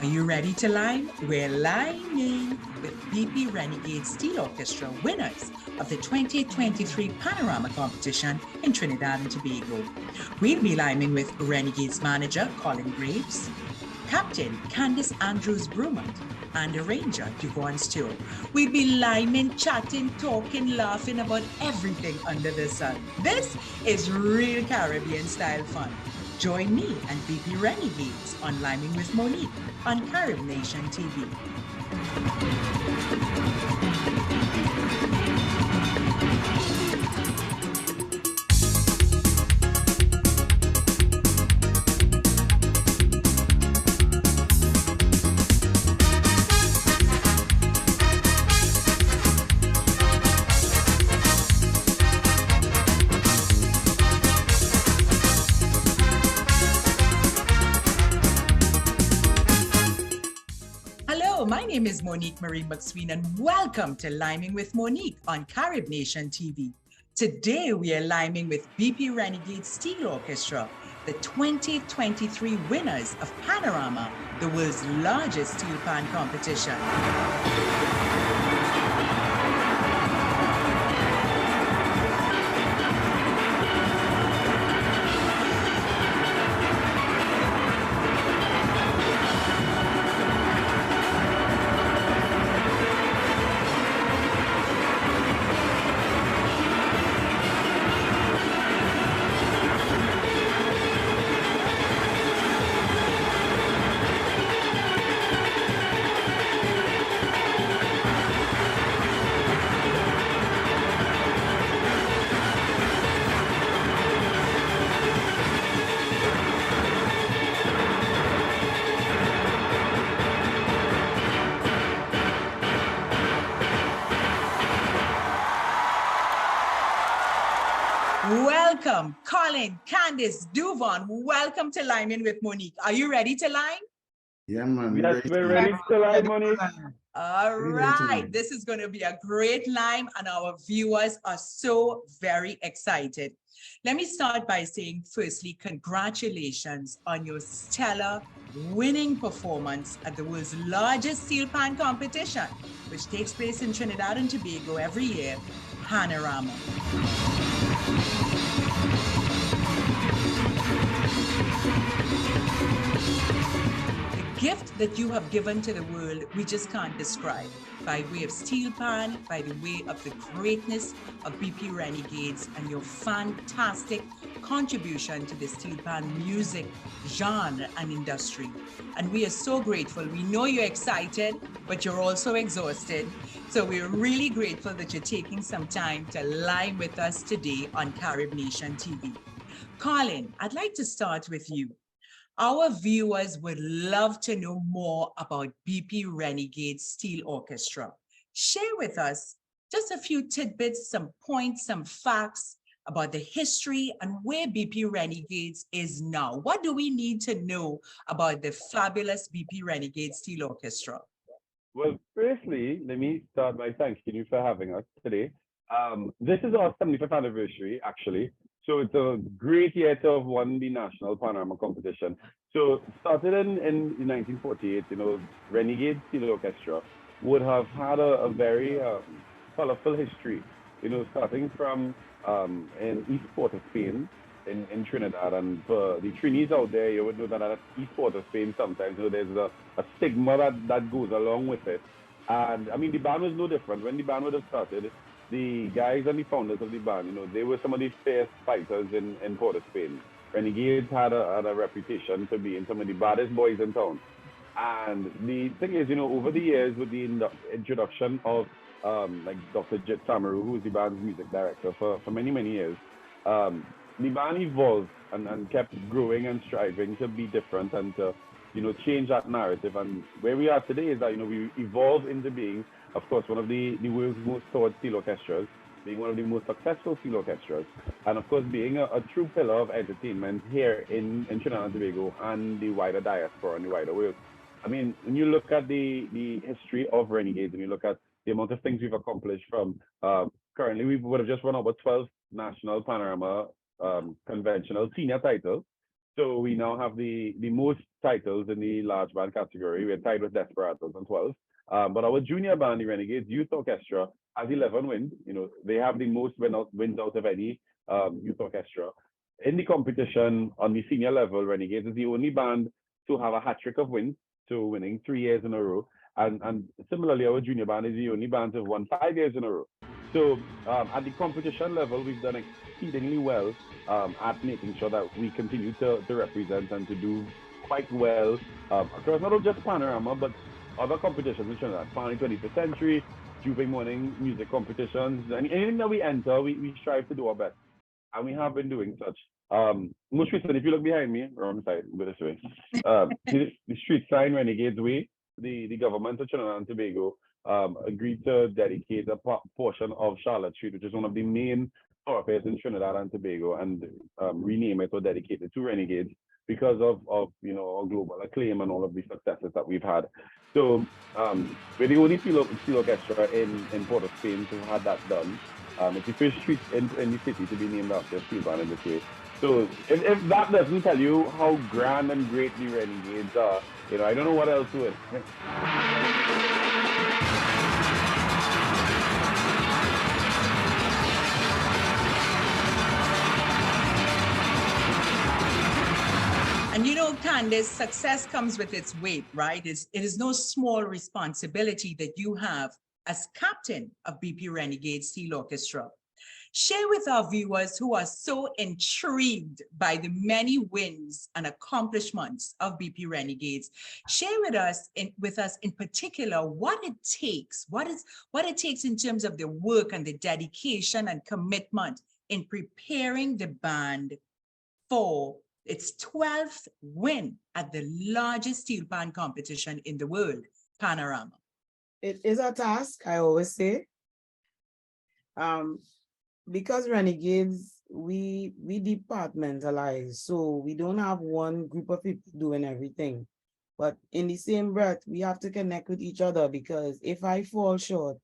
Are you ready to lime? We're liming with BP Renegades Steel Orchestra, winners of the 2023 Panorama competition in Trinidad and Tobago. We'll be liming with Renegades manager Colin Graves, Captain Candice Andrews Brumont, and arranger Duvone Stewart. We'll be liming, chatting, talking, laughing about everything under the sun. This is real Caribbean style fun. Join me and BP Renegades on Liming with Monique on Carib Nation TV. My name is Monique Marie McSween and welcome to Liming with Monique on Carib Nation TV. Today we are liming with BP Renegades Steel Orchestra, the 2023 winners of Panorama, the world's largest steel pan competition. Welcome, Colin, Candice, Duvone. Welcome to Liming with Monique. Are you ready to lime? Yeah, man. Yes, we're ready to lime, Monique. All right. This is going to be a great lime, and our viewers are so very excited. Let me start by saying, firstly, congratulations on your stellar winning performance at the world's largest steel pan competition, which takes place in Trinidad and Tobago every year, Panorama. The gift that you have given to the world, we just can't describe, by way of steel pan, by the way of the greatness of BP Renegades and your fantastic contribution to the steel pan music genre and industry. And we are so grateful. We know you're excited, but you're also exhausted. So we're really grateful that you're taking some time to lime with us today on Carib Nation TV. Colin, I'd like to start with you. Our viewers would love to know more about BP Renegades Steel Orchestra. Share with us just a few tidbits, some points, some facts about the history and where BP Renegades is now. What do we need to know about the fabulous BP Renegades Steel Orchestra? Well, firstly, let me start by thanking you for having us today. This is our 75th anniversary, actually. So it's a great year to have won the National Panorama competition. So started in 1948, Renegades Steel Orchestra would have had a very colorful history, starting from in East Port of Spain in Trinidad. And for the Trinis out there, you would know that at East Port of Spain sometimes there's a stigma that goes along with it. And I mean, the band was no different. When the band would have started, the guys and the founders of the band, they were some of the fierce fighters in Port of Spain. Renegades had a reputation to being some of the baddest boys in town. And the thing is, over the years, with the introduction of like Dr. Jit Samaru, who was the band's music director for many, many years, the band evolved and kept growing and striving to be different and to, change that narrative. And where we are today is that, we evolved into being, of course, one of the world's most toured steel orchestras, being one of the most successful steel orchestras, and of course being a true pillar of entertainment here in Trinidad and Tobago and the wider diaspora and the wider world. I mean, when you look at the history of Renegades and you look at the amount of things we've accomplished from, currently we would have just won over 12 national Panorama conventional senior titles. So we now have the most titles in the large band category. We're tied with Desperadoes on 12. But our junior band, the Renegades Youth Orchestra, has 11 wins. You know, they have the most wins out of any youth orchestra. In the competition on the senior level, Renegades is the only band to have a hat trick of wins, so winning 3 years in a row. And similarly, our junior band is the only band to have won 5 years in a row. So at the competition level, we've done exceedingly well at making sure that we continue to represent and to do quite well across not just Panorama, but other competitions in Trinidad, Panorama 21st Century, Juve Morning music competitions. Anything that we enter, we strive to do our best. And we have been doing such. Most recently, if you look behind me, or on the side, go this way, the street sign Renegades Way, the government of Trinidad and Tobago agreed to dedicate a portion of Charlotte Street, which is one of the main thoroughfares in Trinidad and Tobago, and rename it or dedicate it to Renegades because of you know, our global acclaim and all of the successes that we've had. So we're the only steel orchestra in Port of Spain to have had that done. It's the first street in the city to be named after a steel band in this way. So if that doesn't tell you how grand and great the Renegades are, you know, I don't know what else to it. And you know, Candace, success comes with its weight, right? It is no small responsibility that you have as captain of BP Renegades Steel Orchestra. Share with our viewers who are so intrigued by the many wins and accomplishments of BP Renegades. Share with us in particular what it takes, what it takes in terms of the work and the dedication and commitment in preparing the band for its 12th win at the largest steel pan competition in the world, Panorama. It is a task, I always say. Because Renegades, we departmentalize, so we don't have one group of people doing everything. But in the same breath, we have to connect with each other, because if I fall short,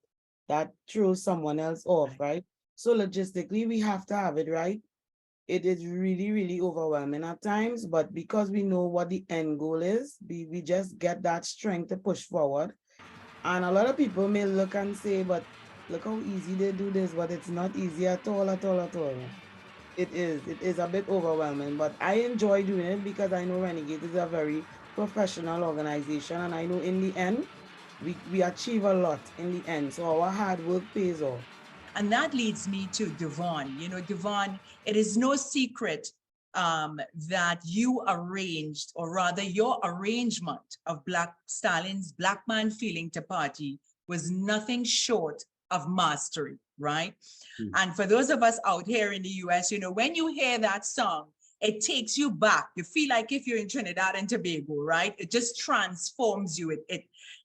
that throws someone else off, right? So logistically, we have to have it right. It is really, really overwhelming at times, but because we know what the end goal is, we just get that strength to push forward. And a lot of people may look and say, but look how easy they do this, but it's not easy at all, at all, at all. It is a bit overwhelming, but I enjoy doing it because I know Renegades is a very professional organization, and I know in the end, we achieve a lot in the end. So our hard work pays off. And that leads me to Duvone. You know, Duvone, it is no secret that you arranged, or rather your arrangement of Black Stallions' Black Man Feeling to Party was nothing short of mastery, right? Mm. And for those of us out here in the US, you know, when you hear that song, it takes you back. You feel like if you're in Trinidad and Tobago, right? It just transforms you.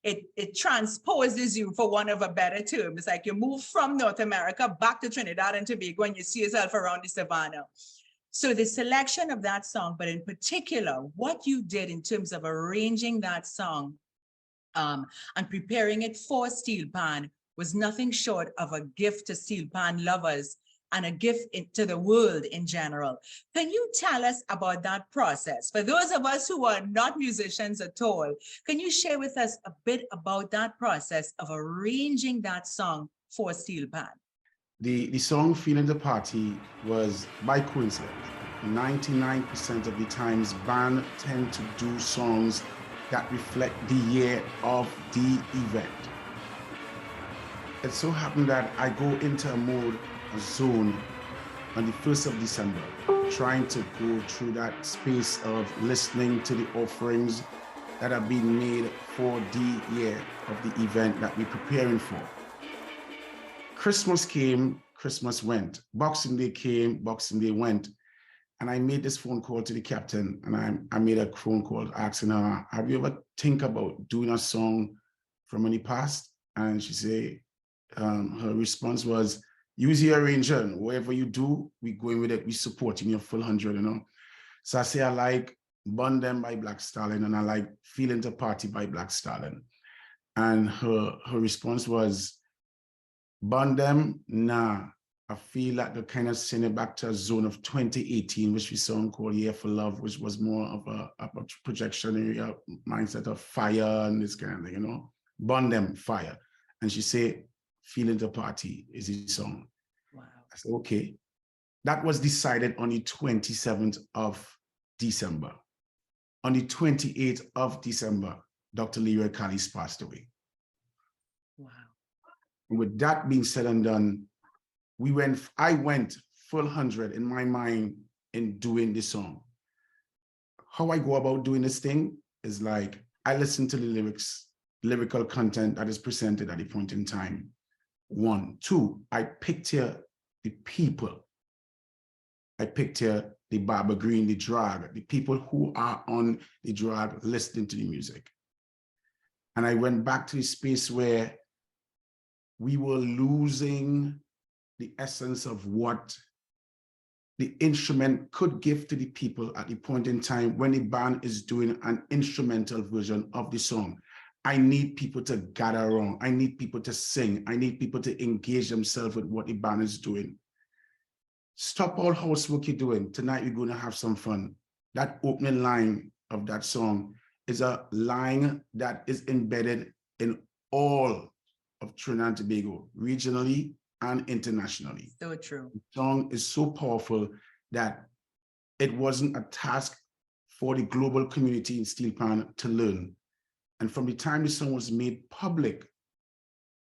It transposes you, for one of a better term. It's like you move from North America back to Trinidad and Tobago and you see yourself around the Savannah. So the selection of that song, but in particular, what you did in terms of arranging that song and preparing it for steel pan was nothing short of a gift to steel pan lovers and a gift to the world in general. Can you tell us about that process? For those of us who are not musicians at all, can you share with us a bit about that process of arranging that song for steel pan? The song Feeling the Party was by coincidence. 99% of the times, bands tend to do songs that reflect the year of the event. It so happened that I go into a zone on the 1st of December, trying to go through that space of listening to the offerings that are being made for the year of the event that we're preparing for. Christmas came, Christmas went. Boxing Day came, Boxing Day went. And I made this phone call to the captain, and I made a phone call asking her, have you ever think about doing a song from any past? And she said, her response was, use your arranger, whatever you do, we going with it, we supporting your full 100, you know. So I say I like Burn Them by Black Stallion, and I like Feeling the Party by Black Stallion. And her response was, Burn Them, nah, I feel like they're kind of send it back to a zone of 2018, which we song called Year for Love, which was more of a projection area mindset of fire and this kind of thing, you know, burn them fire. And she said, Feeling the Party is his song. Wow. I said, okay. That was decided on the 27th of December. On the 28th of December, Dr. Leroy Callis passed away. Wow. And with that being said and done, I went full 100 in my mind in doing this song. How I go about doing this thing is like, I listen to the lyrical content that is presented at the point in time. 1, 2, I picture the people. I picture the Barbara Green, the drag, the people who are on the drag listening to the music. And I went back to the space where we were losing the essence of what the instrument could give to the people at the point in time when the band is doing an instrumental version of the song. I need people to gather around. I need people to sing. I need people to engage themselves with what the band is doing. Stop all housework you're doing. Tonight, we're going to have some fun. That opening line of that song is a line that is embedded in all of Trinidad and Tobago, regionally and internationally. So true. The song is so powerful that it wasn't a task for the global community in steel pan to learn. And from the time the song was made public,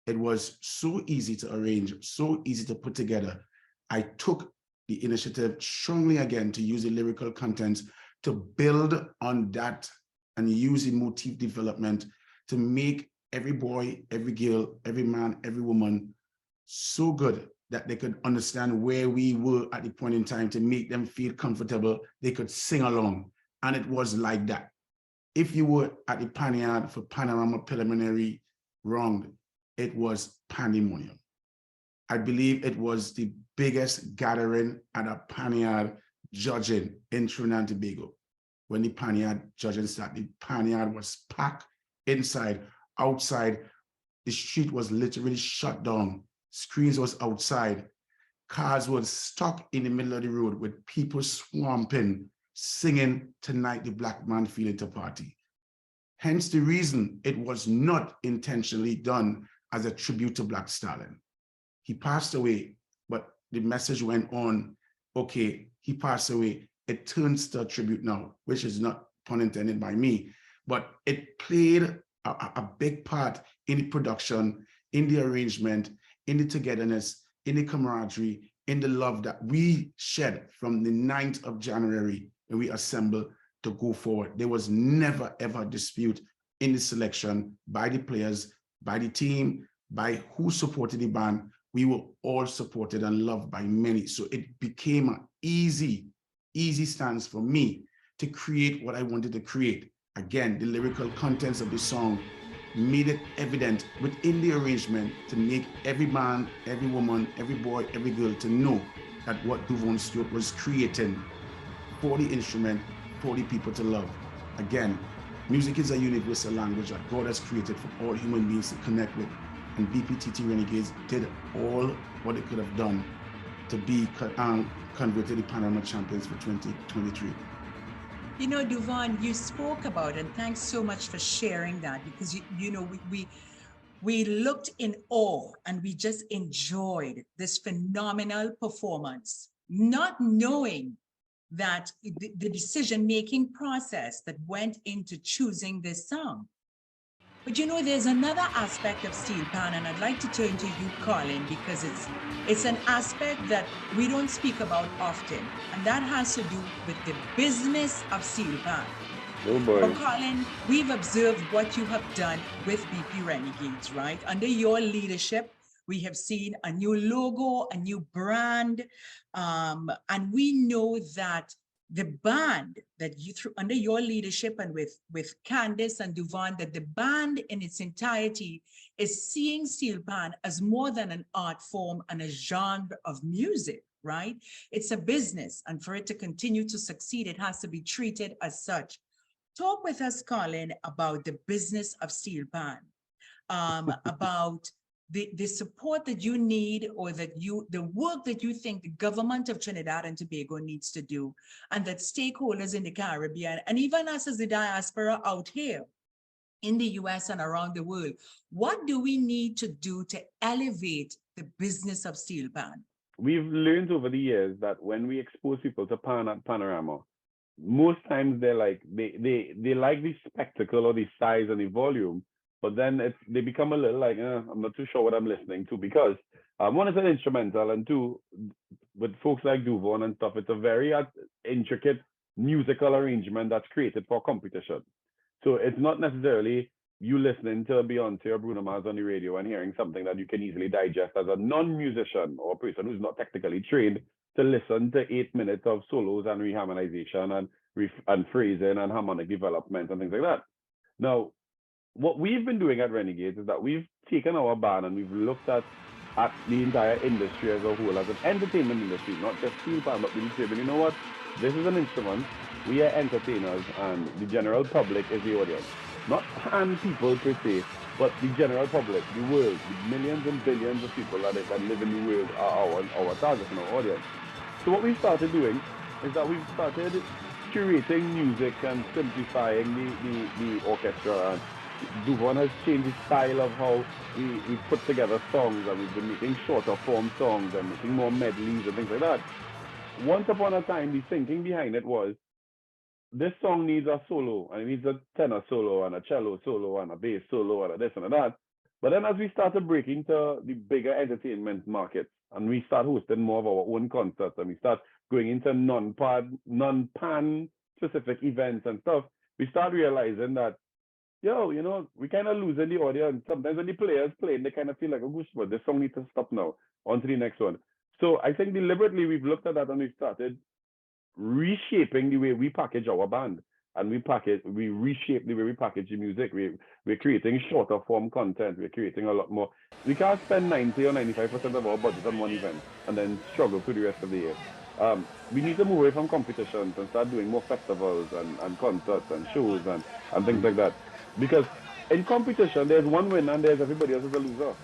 it was so easy to arrange, so easy to put together. I took the initiative strongly again to use the lyrical contents to build on that and use the motif development to make every boy, every girl, every man, every woman so good that they could understand where we were at the point in time to make them feel comfortable. They could sing along. And it was like that. If you were at the Panyard for Panorama preliminary round, it was pandemonium. I believe it was the biggest gathering at a Panyard judging in Trinidad and Tobago. When the Panyard judging started, the Panyard was packed inside, outside. The street was literally shut down. Screens was outside. Cars were stuck in the middle of the road with people swamping, singing Tonight the Black Man Feeling the Party. Hence the reason it was not intentionally done as a tribute to Black Stalin. He passed away, but the message went on, okay, he passed away. It turns to a tribute now, which is not pun intended by me, but it played a big part in the production, in the arrangement, in the togetherness, in the camaraderie, in the love that we shed from the 9th of January when we assembled to go forward. There was never, ever dispute in the selection by the players, by the team, by who supported the band. We were all supported and loved by many. So it became an easy stance for me to create what I wanted to create. Again, the lyrical contents of the song made it evident within the arrangement to make every man, every woman, every boy, every girl to know that what Duvone Stewart was creating for the instrument, for the people to love. Again, music is a universal language that God has created for all human beings to connect with. And BPTT Renegades did all what they could have done to be converted to Panorama champions for 2023. You know, Duvone, you spoke about, and thanks so much for sharing that, because you know we looked in awe and we just enjoyed this phenomenal performance, not knowing that the decision-making process that went into choosing this song. But you know, there's another aspect of steel pan, and I'd like to turn to you, Colin, because it's an aspect that we don't speak about often, and that has to do with the business of steel pan. Oh boy. But Colin, we've observed what you have done with BP Renegades, right? Under your leadership, we have seen a new logo, a new brand, and we know that the band that you through under your leadership and with Candice and Duvone, that the band in its entirety is seeing steel pan as more than an art form and a genre of music, right? It's a business, and for it to continue to succeed, it has to be treated as such. Talk with us, Colin, about the business of steel pan, about the support that you need, or the work that you think the government of Trinidad and Tobago needs to do, and that stakeholders in the Caribbean, and even us as the diaspora out here in the US and around the world, what do we need to do to elevate the business of steel pan? We've learned over the years that when we expose people to pan at Panorama, most times they're like, they like the spectacle or the size and the volume, but then they become a little like, I'm not too sure what I'm listening to, because one, it's an instrumental, and two, with folks like Duvone and stuff, it's a very intricate musical arrangement that's created for competition. So it's not necessarily you listening to Beyonce or Bruno Mars on the radio and hearing something that you can easily digest as a non-musician or a person who's not technically trained to listen to 8 minutes of solos and reharmonization and phrasing and harmonic development and things like that. Now, what we've been doing at Renegades is that we've taken our band and we've looked at the entire industry as a whole, as an entertainment industry, not just steel pan, but we say, but you know what? This is an instrument. We are entertainers, and the general public is the audience. Not pan people per se, but the general public, the world, the millions and billions of people that live in the world are our target and our audience. So what we've started doing is that we've started curating music and simplifying the orchestra. And Duvone has changed the style of how we put together songs, and we've been making shorter form songs and making more medleys and things like that. Once upon a time, the thinking behind it was, this song needs a solo, and it needs a tenor solo and a cello solo and a bass solo and a this and a that. But then as we started breaking to the bigger entertainment markets, and we start hosting more of our own concerts, and we start going into non-pan specific events and stuff, we start realizing that, we kind of losing the audience. Sometimes when the players play, they kind of feel like, oh, gosh, but this song needs to stop now. On to the next one. So I think deliberately we've looked at that, and we've started reshaping the way we package our band, and we reshape the way we package the music. We're creating shorter form content. We're creating a lot more. We can't spend 90 or 95% of our budget on one event and then struggle through the rest of the year. We need to move away from competitions and start doing more festivals and concerts and shows and things like that. Because in competition, there's one winner and there's everybody else is a loser.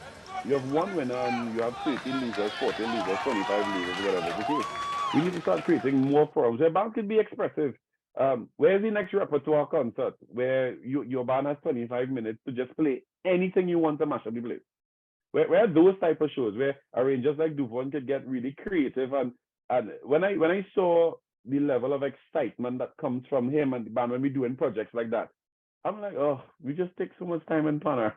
You have one winner and you have 13 losers, 14 losers, 25 losers, whatever the case. We need to start creating more forums where bands can be expressive. Where's the next repertoire concert where your band has 25 minutes to just play anything you want to mash up the place? Where are those type of shows where arrangers like Duvone could get really creative? And when I saw the level of excitement that comes from him and the band when we're doing projects like that, I'm like, oh, we just take so much time in Panorama.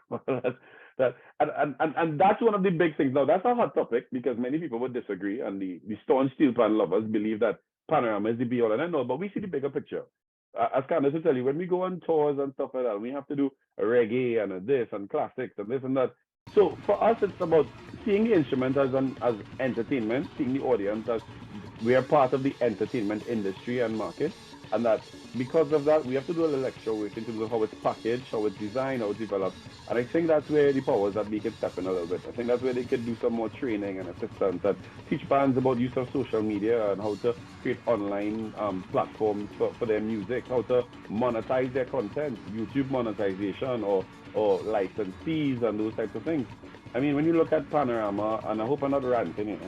And that's one of the big things. Now, that's a hot topic because many people would disagree, and the staunch steel pan lovers believe that Panorama is the be all and end all, but we see the bigger picture. As Candace will tell you, when we go on tours and stuff like that, we have to do a reggae and a this and classics and this and that. So for us, it's about seeing the instrument as entertainment, seeing the audience as we are part of the entertainment industry and market. And that because of that, we have to do a little extra work in terms of how it's packaged, how it's designed, how it's developed. And I think that's where the powers that be can step in a little bit. I think that's where they could do some more training and assistance and teach bands about use of social media and how to create online platforms for their music, how to monetize their content, YouTube monetization or license fees and those types of things. I mean, when you look at Panorama, and I hope I'm not ranting here.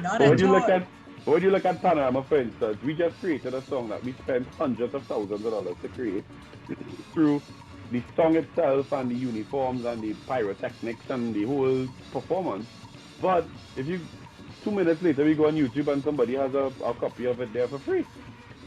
Not at all. When you look at Panorama, for instance, we just created a song that we spent hundreds of thousands of dollars to create through the song itself and the uniforms and the pyrotechnics and the whole performance. But if 2 minutes later, we go on YouTube and somebody has a copy of it there for free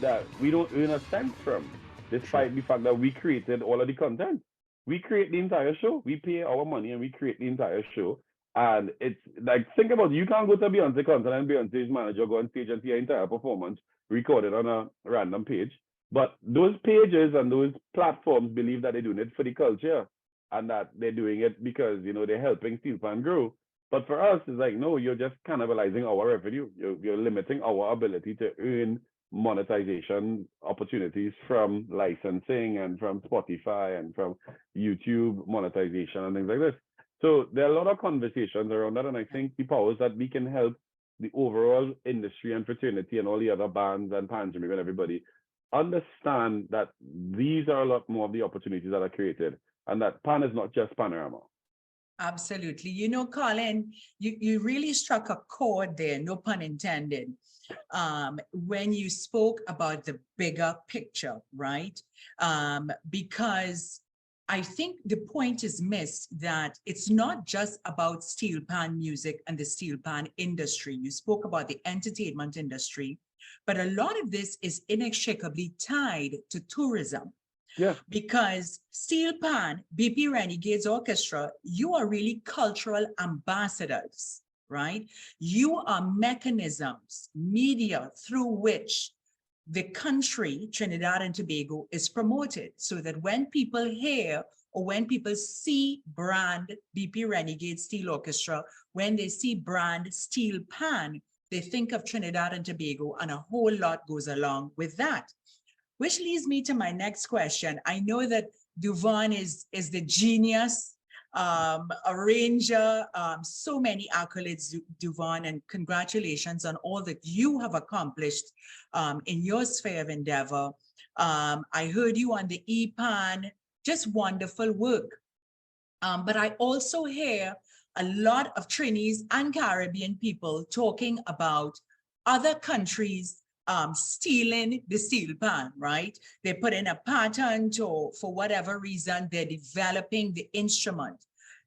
that we don't earn a cent from, despite the fact that we created all of the content. We create the entire show. We pay our money and we create the entire show. And it's like, think about it. You can't go to a Beyonce concert and Beyonce's manager go on stage and see your entire performance recorded on a random page. But those pages and those platforms believe that they're doing it for the culture and that they're doing it because, they're helping steel pan grow. But for us, it's like, no, you're just cannibalizing our revenue. You're limiting our ability to earn monetization opportunities from licensing and from Spotify and from YouTube monetization and things like this. So there are a lot of conversations around that, and I think the powers that we can help the overall industry and fraternity and all the other bands and Panjamim and everybody understand that these are a lot more of the opportunities that are created, and that pan is not just Panorama. Absolutely. You know, Colin, you really struck a chord there, no pun intended, when you spoke about the bigger picture, right? Because I think the point is missed that it's not just about steel pan music and the steel pan industry. You spoke about the entertainment industry, but a lot of this is inextricably tied to tourism. Yeah. Because Steel Pan, BP Renegades Orchestra, you are really cultural ambassadors, right? You are mechanisms, media through which the country, Trinidad and Tobago, is promoted so that when people hear or when people see brand BP Renegade Steel Orchestra, when they see brand Steel Pan, they think of Trinidad and Tobago, and a whole lot goes along with that. Which leads me to my next question. I know that Duvone is the genius arranger, so many accolades, Duvone, and congratulations on all that you have accomplished in your sphere of endeavor. I heard you on the EPAN, just wonderful work. But I also hear a lot of Trinis and Caribbean people talking about other countries stealing the steel pan, right? They put in a patent or for whatever reason, they're developing the instrument.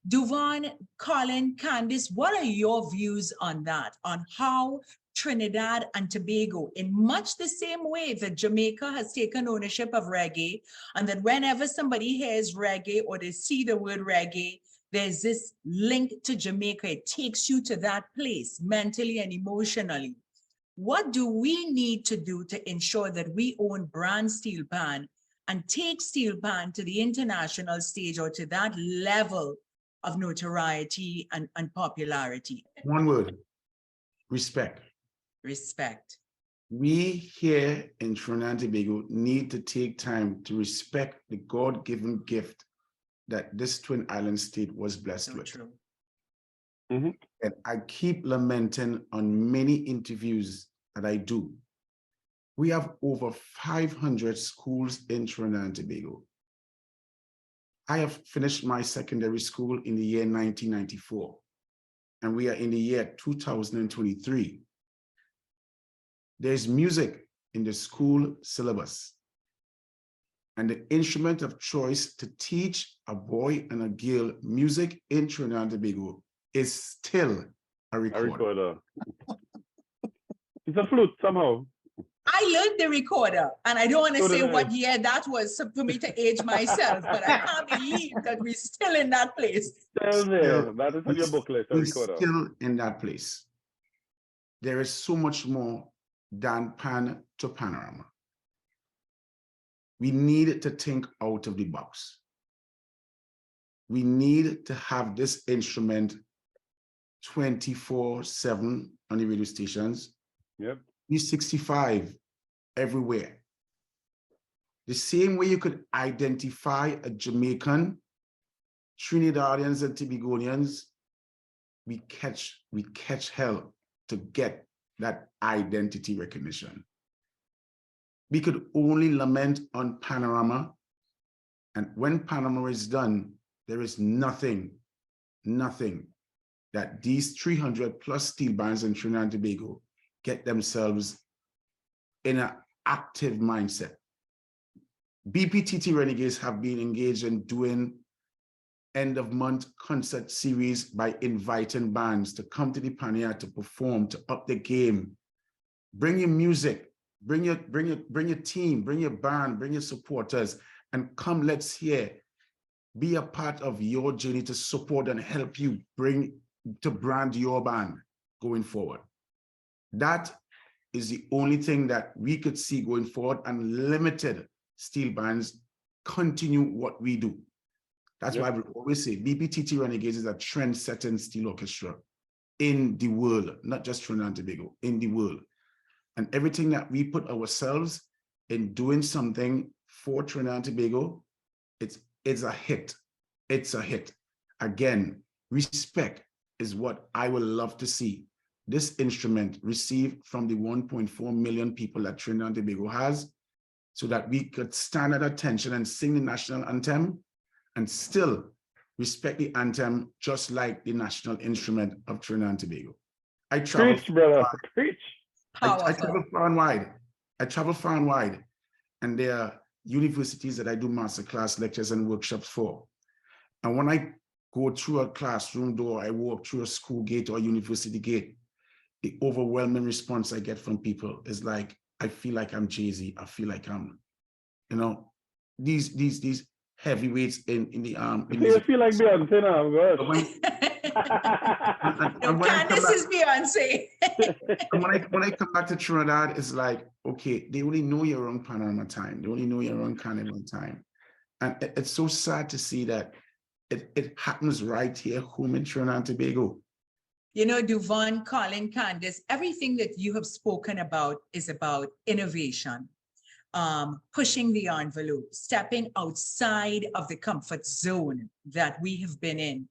Duvone, Colin, Candice, what are your views on that, on how Trinidad and Tobago, in much the same way that Jamaica has taken ownership of reggae, and that whenever somebody hears reggae or they see the word reggae, there's this link to Jamaica. It takes you to that place mentally and emotionally. What do we need to do to ensure that we own brand steel pan and take steel pan to the international stage or to that level of notoriety and popularity? One word, respect. Respect. We here in Trinidad and Tobago need to take time to respect the God-given gift that this twin island state was blessed with. True. Mm-hmm. And I keep lamenting on many interviews that I do. We have over 500 schools in Trinidad and Tobago. I have finished my secondary school in the year 1994, and we are in the year 2023. There's music in the school syllabus, and the instrument of choice to teach a boy and a girl music in Trinidad and Tobago is still a recorder. A recorder. It's a flute somehow. I learned the recorder, and I don't want to say what year that was for me to age myself, but I can't believe that we're still in that place. Still there. That is on your book list, a We're recorder. still in that place. There is so much more than pan to panorama. We need to think out of the box. We need to have this instrument 24/7 on the radio stations. Yep. 365 everywhere. The same way you could identify a Jamaican, Trinidadians and Tobagonians, we catch hell to get that identity recognition. We could only lament on Panorama, and when Panorama is done, there is nothing that these 300 plus steel bands in Trinidad and Tobago get themselves in an active mindset. BPTT Renegades have been engaged in doing end of month concert series by inviting bands to come to the Pania to perform, to up the game. Bring your music, bring your team, bring your band, bring your supporters, and come, let's hear. Be a part of your journey to support and help you to brand your band going forward. That is the only thing that we could see going forward, and limited steel bands continue what we do. That's why we always say BPTT Renegades is a trend-setting steel orchestra in the world, not just Trinidad and Tobago, in the world. And everything that we put ourselves in doing something for Trinidad and Tobago, it's a hit. It's a hit. Again, respect is what I would love to see this instrument receive from the 1.4 million people that Trinidad and Tobago has, so that we could stand at attention and sing the national anthem and still respect the anthem just like the national instrument of Trinidad and Tobago. I travel, Preach, brother. Preach. I Powerful. travel far and wide. I travel far and wide. And there are universities that I do masterclass lectures and workshops for. And when I go through a classroom door, I walk through a school gate or university gate, the overwhelming response I get from people is like, I feel like I'm Jay-Z. I feel like I'm, you know, these heavyweights in the You feel like Beyonce now, gosh. No, Candace is Beyonce. And when I come back to Trinidad, it's like, okay, they only know you're on Panorama time. They only know you're on Carnival time. And it's so sad to see that it happens right here home in Trinidad and Tobago. You know, Duvone, Colin, Candace, everything that you have spoken about is about innovation, pushing the envelope, stepping outside of the comfort zone that we have been in.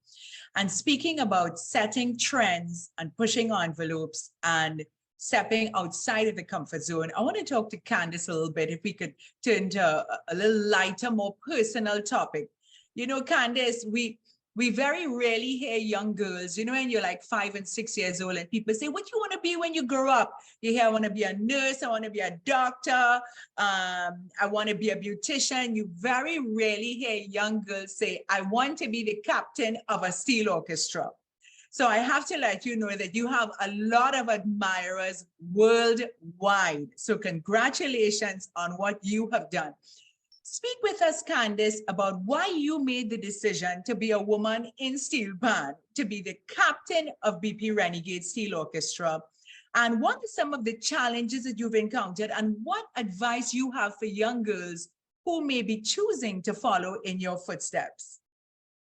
And speaking about setting trends and pushing envelopes and stepping outside of the comfort zone, I want to talk to Candace a little bit, if we could turn to a little lighter, more personal topic. You know, Candace, we very rarely hear young girls, you know, when you're like 5 and 6 years old and people say, what do you want to be when you grow up? You hear, I want to be a nurse, I want to be a doctor, I want to be a beautician. You very rarely hear young girls say, I want to be the captain of a steel orchestra. So I have to let you know that you have a lot of admirers worldwide. So congratulations on what you have done. Speak with us, Candace, about why you made the decision to be a woman in steel band, to be the captain of BP Renegade Steel Orchestra, and what are some of the challenges that you've encountered, and what advice you have for young girls who may be choosing to follow in your footsteps.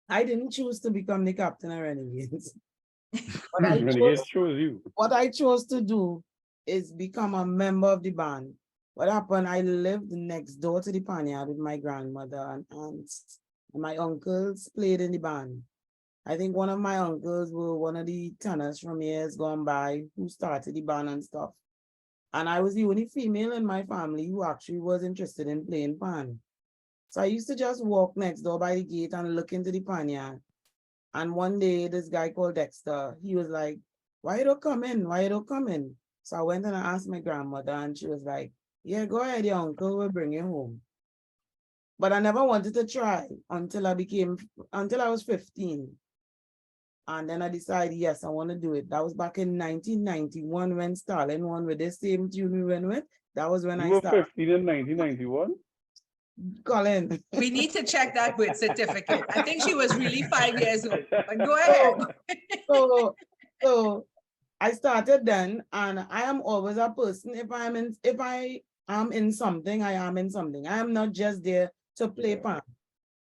I didn't choose to become the captain of Renegades. Renegades chose you. What I chose to do is become a member of the band. What happened, I lived next door to the panyard with my grandmother and aunts. And my uncles played in the band. I think one of my uncles were one of the tenors from years gone by who started the band and stuff. And I was the only female in my family who actually was interested in playing band. So I used to just walk next door by the gate and look into the panyard. And one day, this guy called Dexter, he was like, why you don't come in? Why you don't come in? So I went and I asked my grandmother and she was like, yeah, go ahead, your uncle will bring you home. But I never wanted to try until I was 15. And then I decided, yes, I want to do it. That was back in 1991 when Stalin won with the same tune we went with. That was when You I were started. 15 in 1991? Colin. We need to check that birth certificate. I think she was really 5 years old, but go ahead. So I started then, and I am always a person, if I am in something, I am in something. I am not just there to play pan.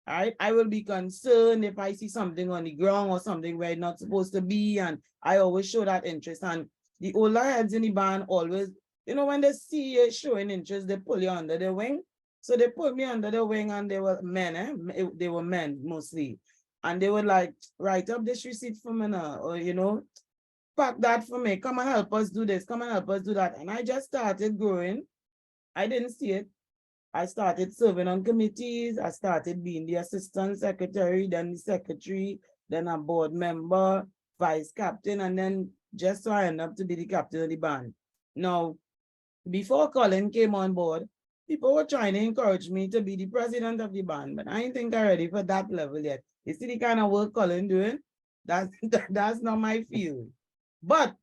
Right? I will be concerned if I see something on the ground or something where it's not supposed to be, and I always show that interest. And the older heads in the band always, you know, when they see you showing interest, they pull you under the wing. So they put me under the wing, and they were men, they were men mostly. And they would like, write up this receipt for me now, or, you know, pack that for me, come and help us do this, come and help us do that. And I just started growing. I didn't see it. I started serving on committees. I started being the assistant secretary, then the secretary, then a board member, vice captain, and then just so I ended up to be the captain of the band. Now, before Colin came on board, people were trying to encourage me to be the president of the band, but I didn't think I'm ready for that level yet. You see the kind of work Colin doing? That's not my field. But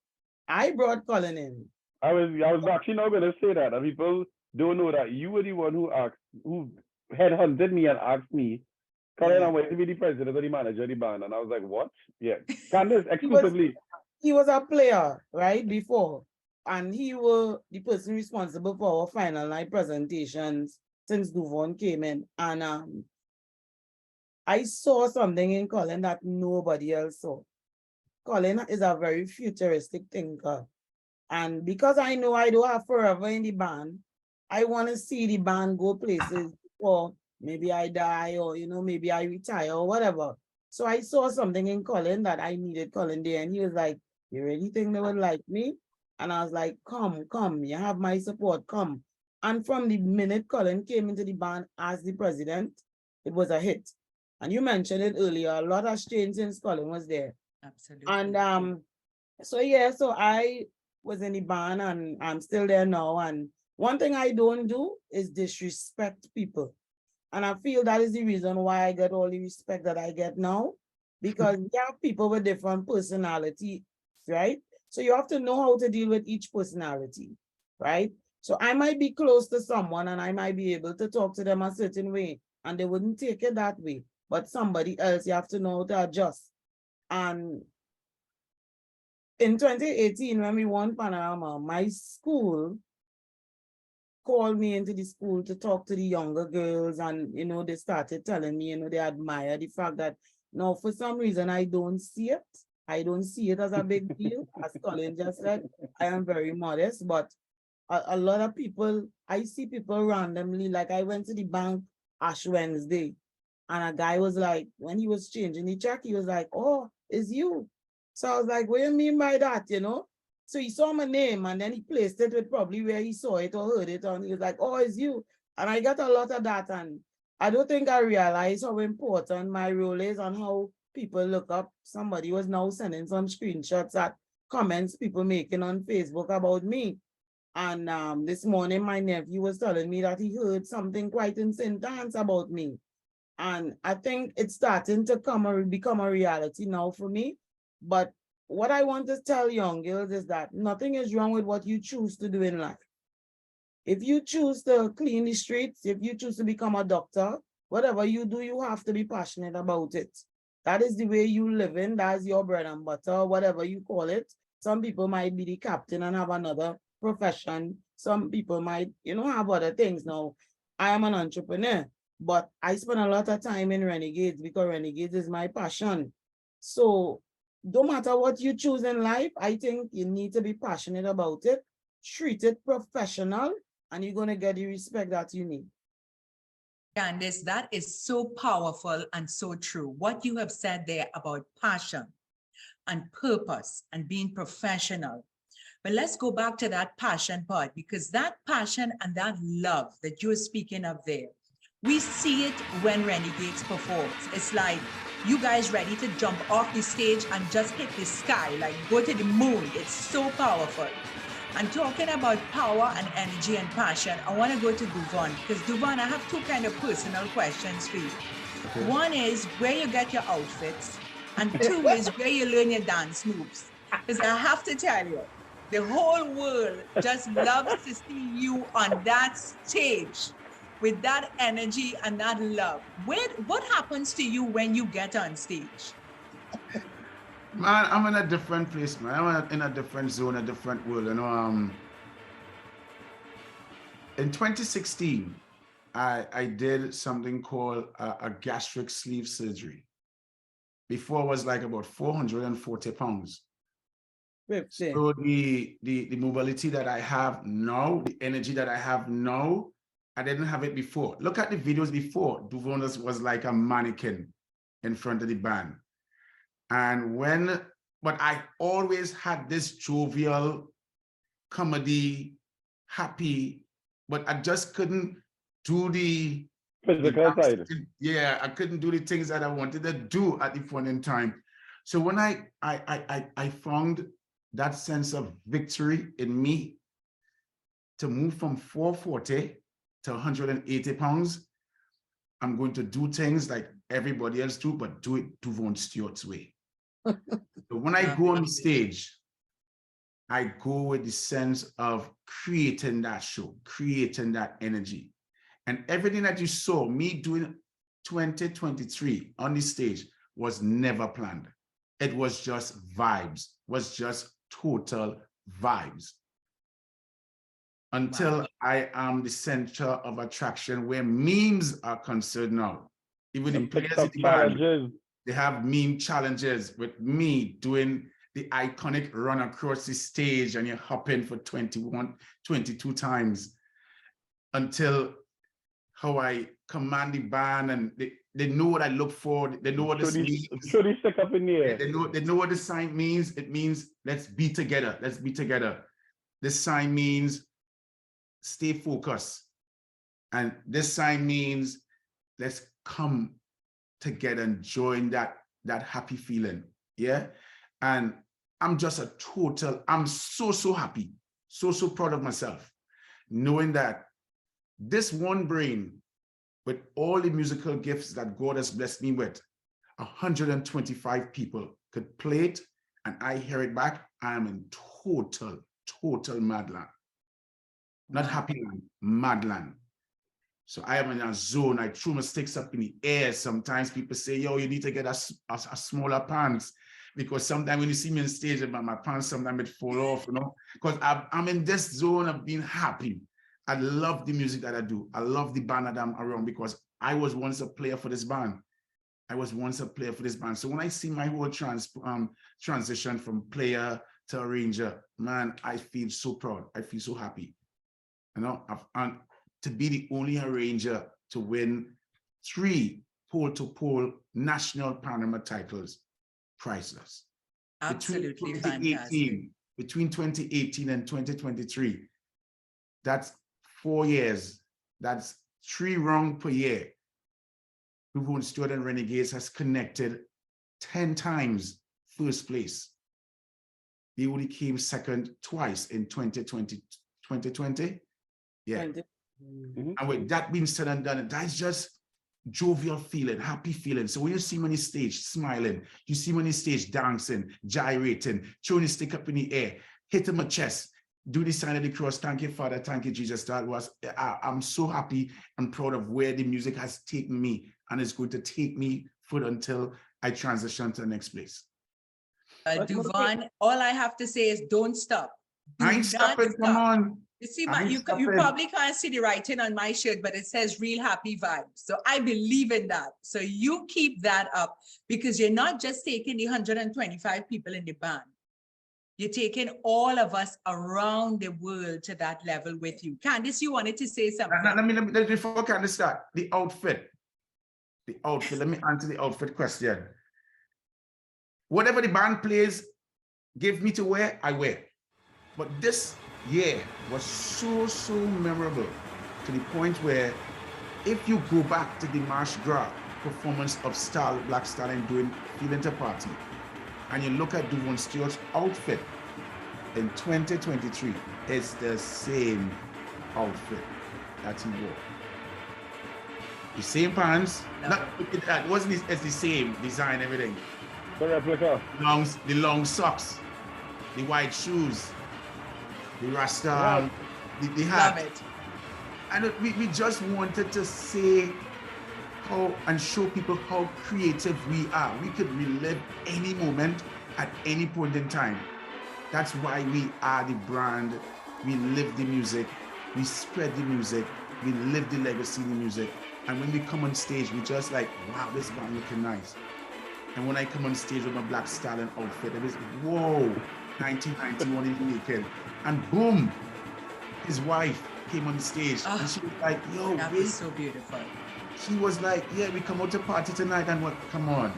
I brought Colin in. I was actually not going to say that. And people don't know that you were the one who headhunted me and asked me, Colin, I want to be the president or the manager of the band. And I was like, what? Yeah. Candace, exclusively. He was a player, right, before. And he was the person responsible for our final night presentations since Duvone came in. And I saw something in Colin that nobody else saw. Colin is a very futuristic thinker. And because I know I don't have forever in the band, I want to see the band go places, or maybe I die, or, you know, maybe I retire or whatever. So I saw something in Colin that I needed Colin there. And he was like, you really think they would like me? And I was like, come, you have my support, come. And from the minute Colin came into the band as the president, it was a hit. And you mentioned it earlier, a lot has changed since Colin was there. Absolutely. And so yeah, so I was in the band and I'm still there now. And one thing I don't do is disrespect people. And I feel that is the reason why I get all the respect that I get now, because we have people with different personality, right? So you have to know how to deal with each personality, right? So I might be close to someone and I might be able to talk to them a certain way and they wouldn't take it that way. But somebody else, you have to know how to adjust. And in 2018, when we won Panorama, my school called me into the school to talk to the younger girls, and they started telling me, they admire the fact that now for some reason I don't see it. I don't see it as a big deal. As Colin just said, I am very modest, but a lot of people, I see people randomly, like I went to the bank Ash Wednesday, and a guy was like, when he was changing the check, he was like, "Oh, it's you." So I was like, "What do you mean by that?" So he saw my name and then he placed it with probably where he saw it or heard it, and he was like, "Oh, it's you." And I got a lot of that, and I don't think I realized how important my role is and how people look up. Somebody was now sending some screenshots at comments people making on Facebook about me. And this morning, my nephew was telling me that he heard something quite in St. Anne's about me. And I think it's starting to become a reality now for me. But what I want to tell young girls is that nothing is wrong with what you choose to do in life. If you choose to clean the streets, if you choose to become a doctor, whatever you do, you have to be passionate about it. That is the way you live in. That's your bread and butter, whatever you call it. Some people might be the captain and have another profession. Some people might, have other things. Now, I am an entrepreneur, but I spend a lot of time in Renegades because Renegades is my passion. So no matter what you choose in life, I think you need to be passionate about it, treat it professional, and you're going to get the respect that you need. Candice, that is so powerful and so true. What you have said there about passion and purpose and being professional. But let's go back to that passion part, because that passion and that love that you're speaking of there, we see it when Renegades performs. It's like you guys ready to jump off the stage and just hit the sky, like go to the moon. It's so powerful. And talking about power and energy and passion, I want to go to Duvone, because Duvone, I have two kind of personal questions for you. Okay. One is where you get your outfits, and two is where you learn your dance moves. Because I have to tell you, the whole world just loves to see you on that stage with that energy and that love. What happens to you when you get on stage? Man, I'm in a different place, man. I'm in a different zone, a different world. In 2016, I did something called a gastric sleeve surgery. Before it was like about 440 pounds. So the mobility that I have now, the energy that I have now, I didn't have it before. Look at the videos before. Duvone was like a mannequin in front of the band. But I always had this jovial, comedy, happy, but I just couldn't do the physical side. Yeah, I couldn't do the things that I wanted to do at the point in time. So when I found that sense of victory in me to move from 440 to 180 pounds, I'm going to do things like everybody else do, but do it Duvone Stewart's way. So when I go on the stage, I go with the sense of creating that show, creating that energy. And everything that you saw me doing 2023 on the stage was never planned. It was just vibes, was just total vibes. Until I am the center of attraction where memes are concerned now. Even the players in the band, they have meme challenges with me doing the iconic run across the stage and you're hopping for 21, 22 times until how I command the band and they know what I look for. They know what this means. Stick up in the air. They know what the sign means. It means let's be together. Let's be together. This sign means stay focused. And this sign means let's come together and join that happy feeling. Yeah. And I'm just I'm so happy, so proud of myself, knowing that this one brain, with all the musical gifts that God has blessed me with, 125 people could play it, and I hear it back. I am in total madland. Not happy land, madland. So I am in a zone. I threw my sticks up in the air. Sometimes people say, yo, you need to get a smaller pants, because sometimes when you see me on stage, my pants sometimes it fall off, you know, because I'm in this zone of being happy. I love the music that I do. I love the band that I'm around, because I was once a player for this band. So when I see my whole transition from player to arranger, man, I feel so proud. I feel so happy. You know, and to be the only arranger to win 3 pole-to-pole national Panorama titles, priceless. Absolutely fantastic. Between 2018 and 2023, that's 4 years. That's 3 rounds per year. Duvone Stewart and Renegades has connected 10 times first place. They only came second twice in 2020. Yeah. And with that being said and done, that's just jovial feeling, happy feeling. So when you see me on the stage smiling, you see me on the stage dancing, gyrating, throwing the stick up in the air, hitting my chest, do the sign of the cross, thank you, Father, thank you, Jesus. I'm so happy and proud of where the music has taken me, and it's going to take me further until I transition to the next place. Duvone, all I have to say is don't stop. I ain't stopping, come on. You see, you probably can't see the writing on my shirt, but it says real happy vibes. So I believe in that. So you keep that up, because you're not just taking the 125 people in the band. You're taking all of us around the world to that level with you. Candice, you wanted to say something. Let me before Candice start, the outfit. Let me answer the outfit question. Whatever the band plays, give me to wear, I wear. But this year was so memorable, to the point where if you go back to the March Gras performance of Black Stallion doing Feeling to Party, and you look at Duvone Stewart's outfit in 2023, it's the same outfit that he wore. The same pants, it wasn't, it's the same design, everything. The replica. The long socks, the white shoes, the rasta, the hat. Love it. And we just wanted to say how and show people how creative we are. We could relive any moment at any point in time. That's why we are the brand. We live the music, we spread the music, we live the legacy of the music. And when we come on stage, we just like, wow, this band looking nice. And when I come on stage with my Black Stallion outfit, it is, whoa, 1991 is naked. And boom, his wife came on stage and she was like, yo, that was so beautiful. She was like, yeah, we come out to party tonight, and what, come on.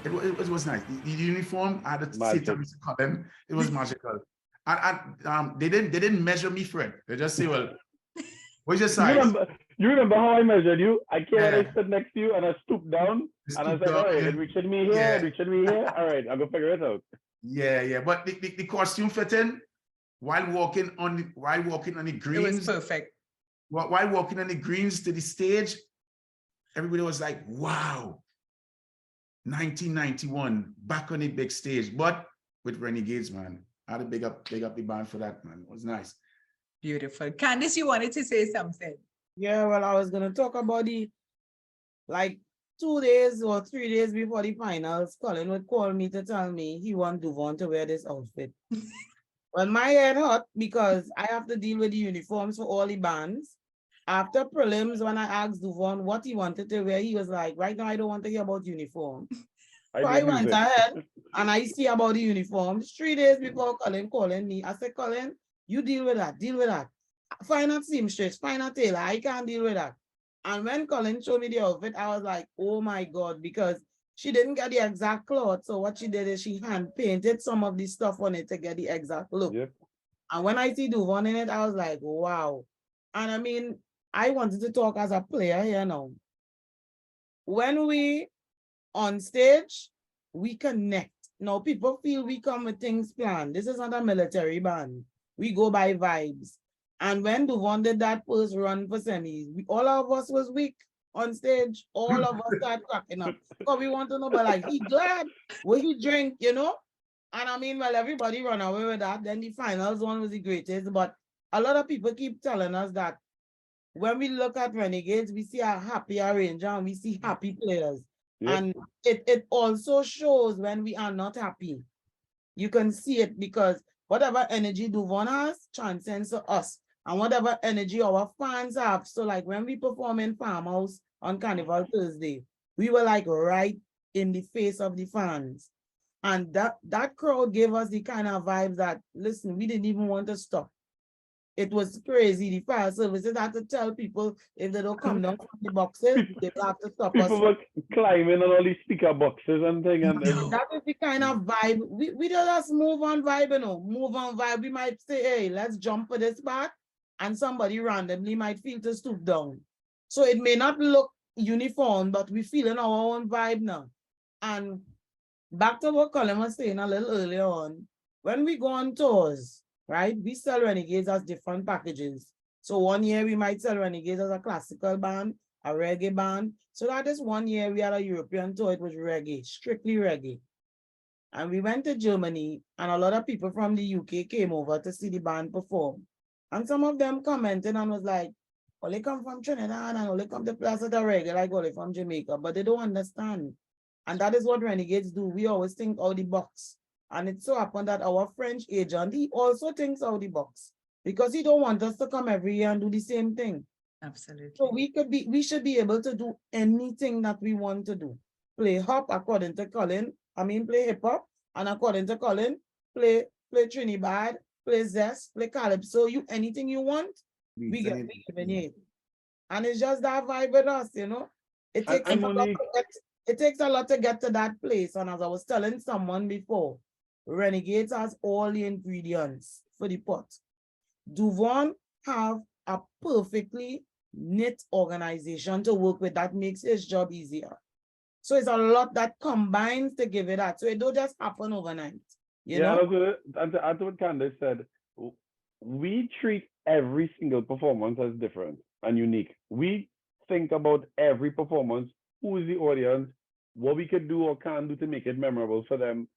It was nice. The uniform, I had to say to Mr. Cullen, it was magical. And they didn't measure me for it. They just say, well, what's your size? You remember how I measured you? I came and I stood next to you and I stooped down and I was like, all right, it reached me here, it reached me here. All right, I'll go figure it out. Yeah. But the costume fitting while walking on the greens. It was perfect. While walking on the greens to the stage, everybody was like, wow, 1991, back on the big stage, but with Renegades, man. I had to big up the band for that, man. It was nice. Beautiful. Candice, you wanted to say something? Yeah, well, I was gonna talk about the, like, 2 days or 3 days before the finals, Colin would call me to tell me he want Duvone to wear this outfit. Well, my head hurt because I have to deal with the uniforms for all the bands. After prelims, when I asked Duvone what he wanted to wear, he was like, right now I don't want to hear about uniform. So I went ahead and I see about the uniforms 3 days before Colin calling me. I said, Colin, you deal with that. Find a seamstress, find a tailor. I can't deal with that. And when Colin showed me the outfit, I was like, oh my God, because she didn't get the exact cloth. So what she did is she hand painted some of the stuff on it to get the exact look. Yep. And when I see Duvone in it, I was like, wow. And I mean, I wanted to talk as a player here now. When we On stage, we connect. Now, people feel we come with things planned. This is not a military band. We go by vibes. And when Duvone did that first run for semis, all of us was weak on stage. All of us started cracking up. Because we want to know, but like, he glad. Will he drink, you know? And I mean, well, everybody run away with that. Then the finals one was the greatest. But a lot of people keep telling us that when we look at Renegades, we see a happy arranger and we see happy players. Yep. And it also shows when we are not happy. You can see it because whatever energy Duvone has transcends to us. And whatever energy our fans have. So like when we perform in Farmhouse on Carnival Thursday, we were like right in the face of the fans. And that crowd gave us the kind of vibes that, listen, we didn't even want to stop. It was crazy. The fire services had to tell people if they don't come down from the boxes, they have to stop us. People were climbing on all these speaker boxes and things. And That is the kind of vibe. We just move on vibe, you know. Move on vibe. We might say, hey, let's jump for this part. And somebody randomly might feel to stoop down. So it may not look uniform, but we feel in our own vibe now. And back to what Colin was saying a little earlier on, when we go on tours, right, we sell Renegades as different packages. So one year we might sell Renegades as a classical band, a reggae band. So that is one year we had a European tour, it was reggae, strictly reggae. And we went to Germany and a lot of people from the UK came over to see the band perform. And some of them commented and was like, well, they come from Trinidad and they come to Plaza de Reggae, like they from Jamaica, but they don't understand. And that is what Renegades do. We always think out the box. And it so happened that our French agent, he also thinks out the box because he don't want us to come every year and do the same thing. Absolutely. So we should be able to do anything that we want to do. Play hop according to Colin. Play hip hop, and according to Colin, play Trinidad, play zest, play calypso. Anything you want, we given it. And it's just that vibe with us, you know. It takes a lot to get to that place. And as I was telling someone before, Renegades has all the ingredients for the pot. Duvone have a perfectly knit organization to work with that makes his job easier. So it's a lot that combines to give it that. So it don't just happen overnight. You know? That's what Candace said. We treat every single performance as different and unique. We think about every performance, who is the audience, what we could do or can do to make it memorable for them.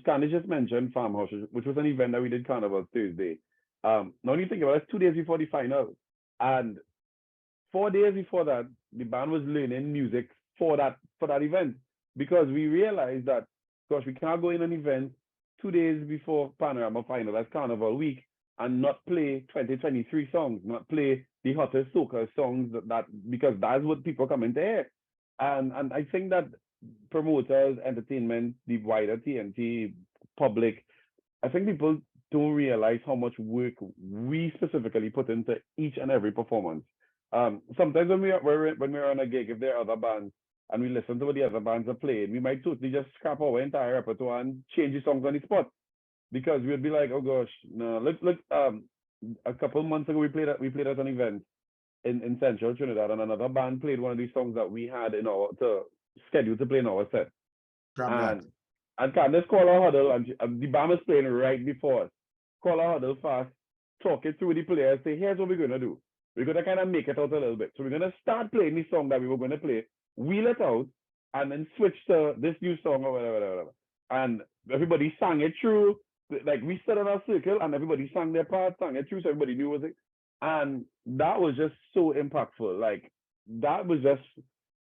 Candace just mentioned Farmhouse, which was an event that we did Carnival Thursday. Now when you think about it, it's 2 days before the final. And 4 days before that, the band was learning music for that event because we realized that, gosh, we can't go in an event 2 days before Panorama final, that's Carnival week, and not play 2023 songs, not play the hottest soca songs because that's what people come in to hear. And I think that promoters, entertainment, the wider TNT public, I think people don't realize how much work we specifically put into each and every performance. Sometimes when we're on a gig, if there are other bands and we listen to what the other bands are playing, we might totally just scrap our entire repertoire and change the songs on the spot because we'd be like, oh gosh, no. Look. A couple months ago we played at an event in Central Trinidad, and another band played one of these songs that we had scheduled to play in our set. And Candace called our huddle, and the band was playing right before us. Call our huddle fast, talk it through the players, say, here's what we're going to do. We're going to kind of make it out a little bit. So we're going to start playing the song that we were going to play, wheel it out, and then switch to this new song or whatever. And everybody sang it through. Like we stood in a circle and everybody sang their part, sang it through, so everybody knew what it was. And that was just so impactful. Like that was just,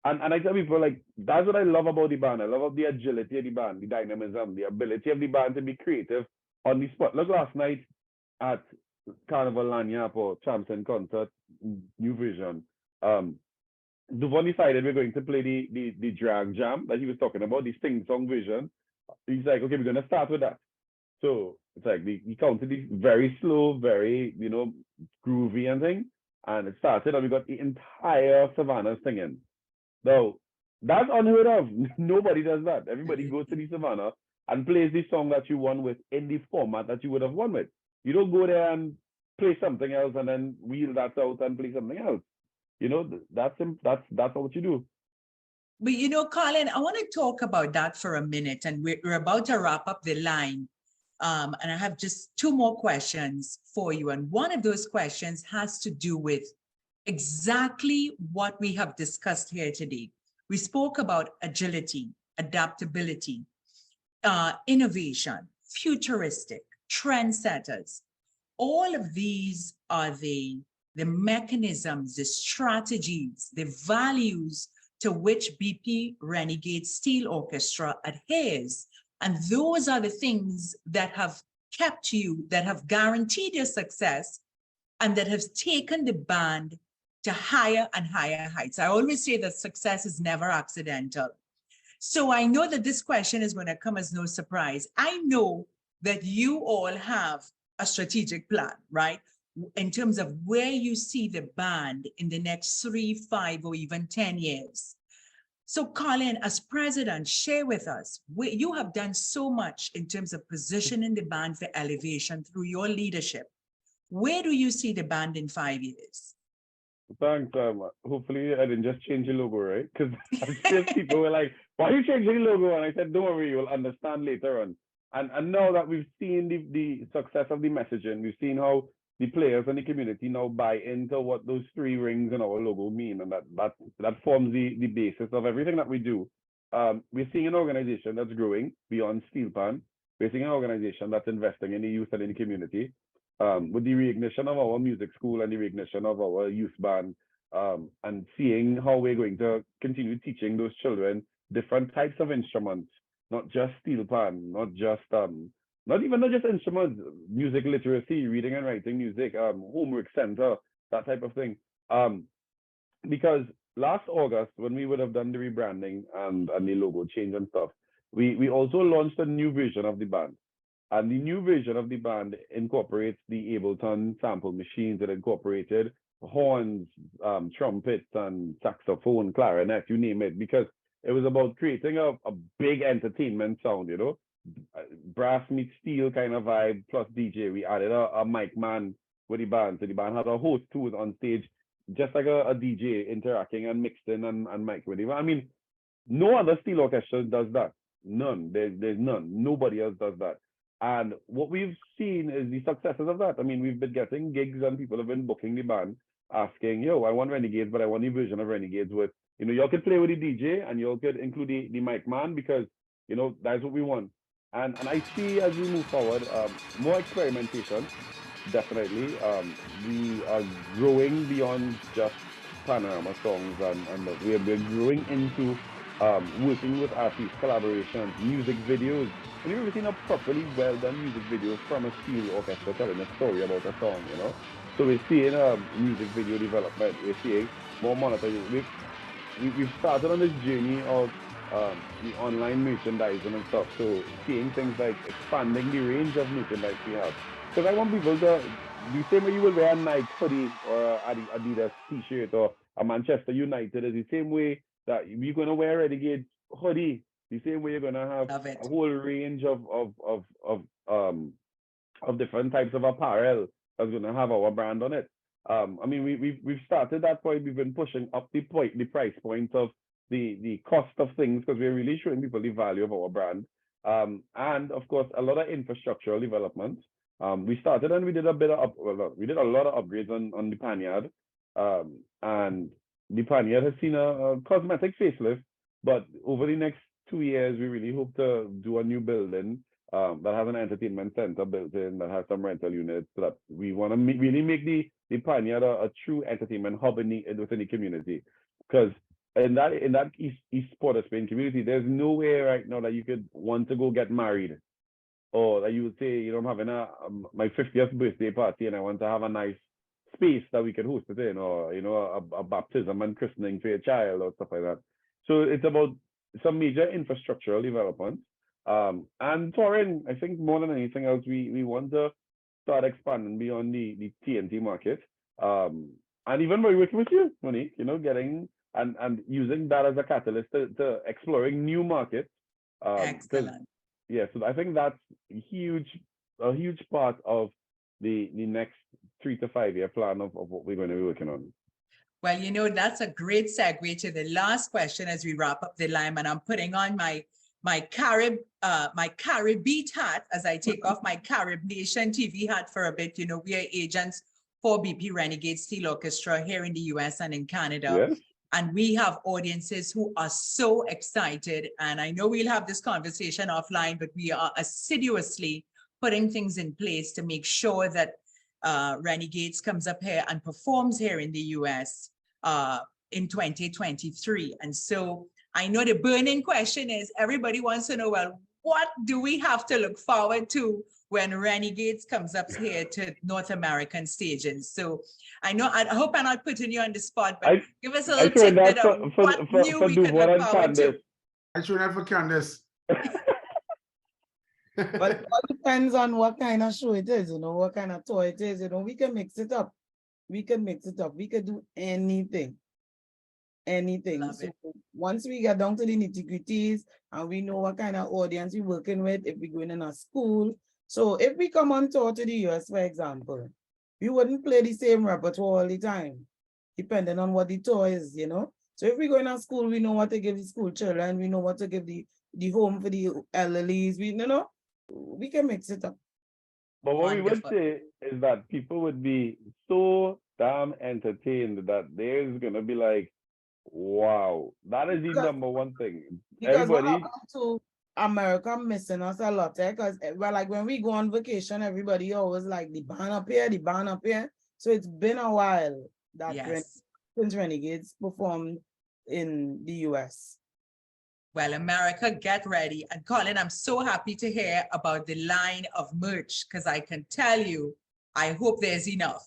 and I tell people, like, that's what I love about the band. I love the agility of the band, the dynamism, the ability of the band to be creative on the spot. Look, last night at Carnival Lanyap or Champion Concert, New Vision, Duvone decided we're going to play the drag jam that he was talking about, the sing song version. He's like, okay, we're going to start with that. So it's like he counted it very slow, very, groovy and thing. And it started and we got the entire Savannah singing. Now, that's unheard of. Nobody does that. Everybody goes to the Savannah and plays the song that you won with in the format that you would have won with. You don't go there and play something else and then wheel that out and play something else. That's what you do. But you know, Colin, I want to talk about that for a minute, and we're about to wrap up the line. And I have just two more questions for you. And one of those questions has to do with exactly what we have discussed here today. We spoke about agility, adaptability, innovation, futuristic, trendsetters. All of these are the mechanisms, the strategies, the values to which BP Renegade Steel Orchestra adheres. And those are the things that have kept you, that have guaranteed your success, and that have taken the band to higher and higher heights. I always say that success is never accidental. So I know that this question is going to come as no surprise. I know that you all have a strategic plan, right? In terms of where you see the band in the next 3, 5, or even 10 years. So Colin, as president, share with us, you have done so much in terms of positioning the band for elevation through your leadership. Where do you see the band in 5 years? Thanks. Hopefully I didn't just change the logo, right? Because still people were like, why are you changing the logo? And I said, don't worry, you'll understand later on. And now that we've seen the success of the messaging, we've seen how the players and the community now buy into what those 3 rings in our logo mean, and that forms the basis of everything that we do. We're seeing an organization that's growing beyond steel pan. We're seeing an organization that's investing in the youth and in the community. With the reignition of our music school and the reignition of our youth band, and seeing how we're going to continue teaching those children different types of instruments, not just steel pan, not just instruments, music literacy, reading and writing music, homework center, that type of thing. Because last August, when we would have done the rebranding and the logo change and stuff, we also launched a new version of the band. And the new version of the band incorporates the Ableton sample machines. It incorporated horns, trumpets, and saxophone, clarinet, you name it, because it was about creating a big entertainment sound, you know, brass meets steel kind of vibe plus DJ. We added a mic man with the band. So the band had a host who was on stage, just like a DJ interacting and mixing and mic with him. I mean, no other steel orchestra does that. None. There's none. Nobody else does that. And what we've seen is the successes of that. I mean, we've been getting gigs and people have been booking the band, asking, yo, I want Renegades, but I want a version of Renegades with, you know, y'all could play with the DJ and y'all could include the mic man, because, you know, that's what we want. And I see as we move forward, more experimentation, definitely. We are growing beyond just Panorama songs, and we're growing into working with artists, collaborations, music videos. And you've ever seen a properly well done music video from a steel orchestra telling a story about a song, you know? So we're seeing music video development, we're seeing more monetization. We've started on this journey of the online merchandising and stuff. So seeing things like expanding the range of merchandise we have. Because I want people to, the same way you will wear a Nike hoodie or an Adidas t-shirt or a Manchester United, is the same way that you're going to wear a Renegade hoodie. The same way you're going to have a whole range of different types of apparel that's going to have our brand on it. I mean, we've started that point. We've been pushing up the price point of the cost of things, because we're really showing people the value of our brand. And of course, a lot of infrastructural development. We started and we did a lot of upgrades on the Panyard, and the Panyard has seen a cosmetic facelift. But over the next 2 years, we really hope to do a new building that has an entertainment center built in, that has some rental units, so that we want to really make the Panyard a true entertainment hub within the community. Because in that East Port of Spain community, there's nowhere right now that you could want to go get married, or that you would say, you know, I'm having my 50th birthday party and I want to have a nice space that we can host it in, or, you know, a baptism and christening for your child or stuff like that. So it's about some major infrastructural development. And touring, I think more than anything else, we want to start expanding beyond the TNT market. And even by working with you, Monique, you know, getting and using that as a catalyst to exploring new markets. Excellent. Yeah, so I think that's a huge part of the next 3 to 5 year plan of what we're going to be working on. Well, you know, that's a great segue to the last question as we wrap up the Lime, and I'm putting on my Caribbean hat as I take off my Carib Nation TV hat for a bit. You know, we are agents for BP Renegades Steel Orchestra here in the US and in Canada. Yes. And we have audiences who are so excited. And I know we'll have this conversation offline, but we are assiduously putting things in place to make sure that Renegades comes up here and performs here in the US in 2023. And so I know the burning question is, everybody wants to know, well, what do we have to look forward to when Renegades comes up here to North American stages? So I know, I hope I'm not putting you on the spot, but give us a little tidbit of what new we can look forward to. I should have for Candace. But it all depends on what kind of show it is, you know, what kind of toy it is. You know, we can mix it up. We can mix it up. We can do anything. Anything. Love So it. once we get down to the nitty-gritties and we know what kind of audience we're working with, if we're going in a school. So if we come on tour to the US, for example, we wouldn't play the same repertoire all the time, depending on what the tour is, you know. So if we go in a school, we know what to give the school children, we know what to give the home for the elderlies, we, you know, we can mix it up. But what Wonderful. we would say is that people would be so damn entertained that there's gonna be like, wow, that is the Because- number one thing. Because what Everybody, happened to America missing us a lot, because well, like when we go on vacation, everybody always like the band up here, the band up here. So it's been a while that Yes. since Renegades performed in the US. Well, America, get ready. And Colin, I'm so happy to hear about the line of merch, because I can tell you, I hope there's enough.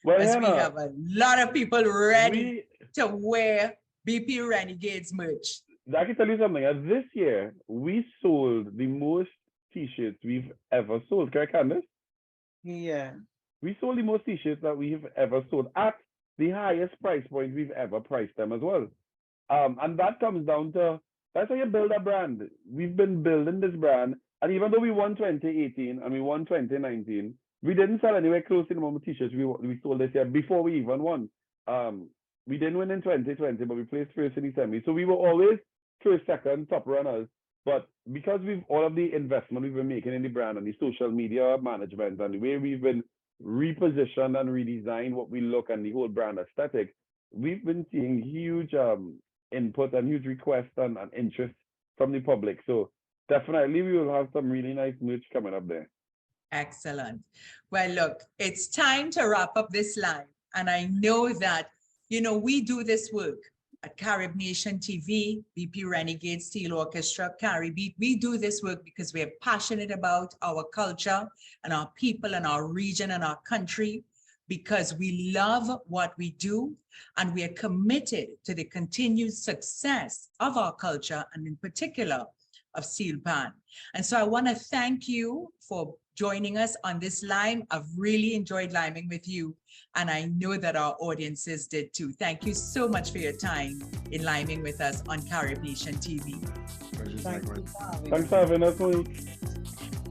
well, As we Hannah, have a lot of people ready we, to wear BP Renegades merch. I can tell you something. This year, we sold the most t-shirts we've ever sold. Correct, Candace? Yeah. We sold the most t-shirts that we've ever sold at the highest price point we've ever priced them as well. And that comes down to, that's how you build a brand. We've been building this brand, and even though we won 2018 and we won 2019, we didn't sell anywhere close to the amount of t-shirts we sold this year before we even won. We didn't win in 2020, but we placed first in the semi. So we were always first, second, top runners. But because we've all of the investment we've been making in the brand and the social media management and the way we've been repositioned and redesigned what we look and the whole brand aesthetic, we've been seeing huge input and huge requests and interest from the public. So definitely we will have some really nice merch coming up there. Excellent. Well, look, it's time to wrap up this live. And I know that, you know, we do this work at Carib Nation TV, BP Renegades Steel Orchestra, Caribbeat. We do this work because we are passionate about our culture and our people and our region and our country, because we love what we do and we are committed to the continued success of our culture and in particular of steel pan. And so I want to thank you for joining us on this lime. I've really enjoyed liming with you, and I know that our audiences did too. Thank you so much for your time in liming with us on Carib Nation TV. Thanks for having us, Monique.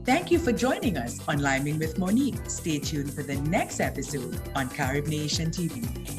Thank you for joining us on Liming with Monique. Stay tuned for the next episode on Carib Nation TV.